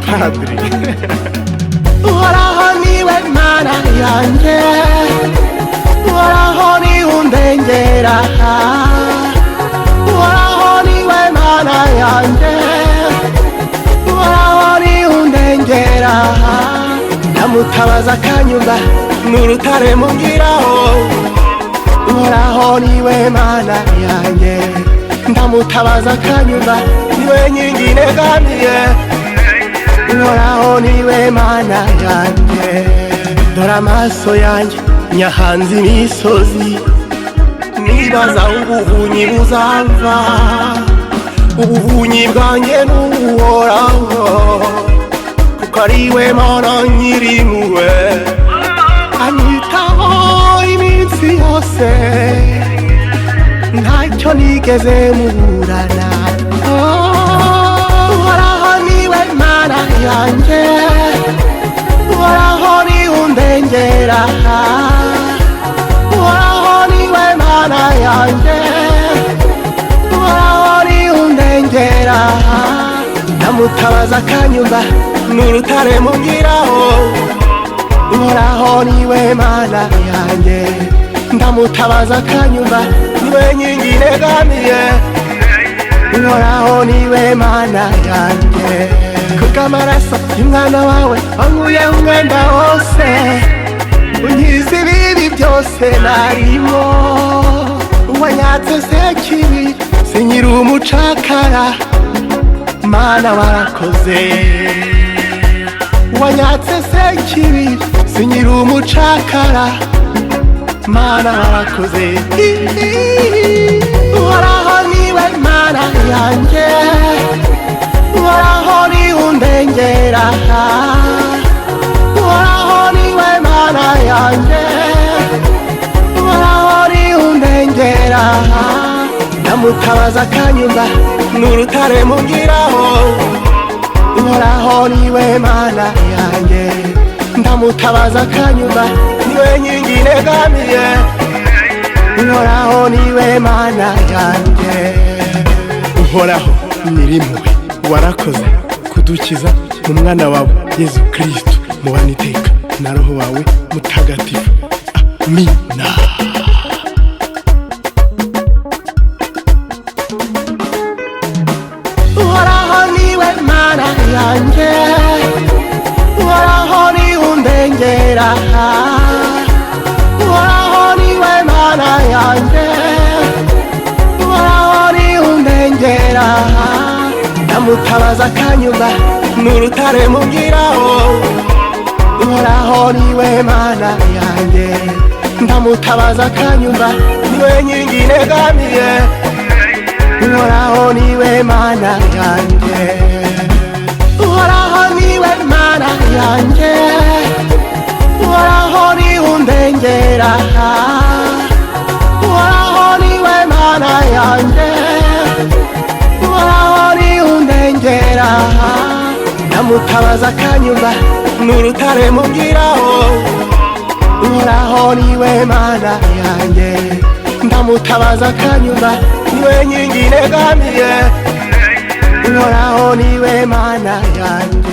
Padri. Uhoraho niwe mana yanjye, Uhoraho ni undengera, Uhoraho niwe mana yanjye, Uhoraho ni undengera. Ndamutabaza akanyumva n'urutare mungiraho, Uhoraho niwe mana yanjye, ndamutabaza akanyumva niwe nkingi negamiye, Uhoraho niwe mana yanjye. Dore amaso yanjye nyahanze imisozi, nibaza ubuvunyi buzava, ubuvunyi bwanjye n'Uhoraho, kuko ariwe mana nyirimpuhwe, anyitaho iminsi yose, ntacyo nigeze muburana. Uhoraho niwe mana yanjye, Uhoraho ni undengera, Uhoraho niwe mana yanjye, Uhoraho ni undengera. Ndamutabaza akanyumva n'urutare mungiraho, Uhoraho niwe mana yanjye, ndamutabaza akanyumva niwe nkingi negamiye, Uhoraho niwe mana yanjye. Kubw'amaraso y'umwana wawe wankuye umwenda wose, unkiza ibibi byose narimo, wanyatse sekibi sinkiri umucakara, mana warakoze. Wanyatse sekibi sinkiri umucakara, mana warakoze. Uhoraho niwe mana yanjye, Uhoraho ni undengera, Uhoraho niwe mana yanjye, Uhoraho ni undengera. Ndamutabaza akanyumva n'urutare mungiraho, Uhoraho niwe mana yanjye, ndamutabaza akanyumva niwe nkingi negamiye, Uhoraho niwe mana yanjye. Uhoraho nyirimpuhwe, warakoze kudukiza mu mwana wawe Yezu Kristo, mubane iteka na roho wawe mutagatifu. Amina. Uhoraho niwe mana yanjye, Uhoraho ni undengera, Uhoraho niwe mana yanjye, Uhoraho ni undengera. Ndamutabaza akanyumva n'urutare mungiraho, Uhoraho niwe mana yanjye, ndamutabaza akanyumva niwe nkingi negamiye, Uhoraho niwe mana yanjye. Uhoraho niwe mana yanjye, Uhoraho ni undengera, Uhoraho niwe mana yanjye, Uhoraho ni undengera. Ndamutabaza akanyumva n'urutare mungiraho, Uhoraho niwe mana yanjye, ndamutabaza akanyumva niwe nkingi negamiye, Uhoraho niwe mana yanjye.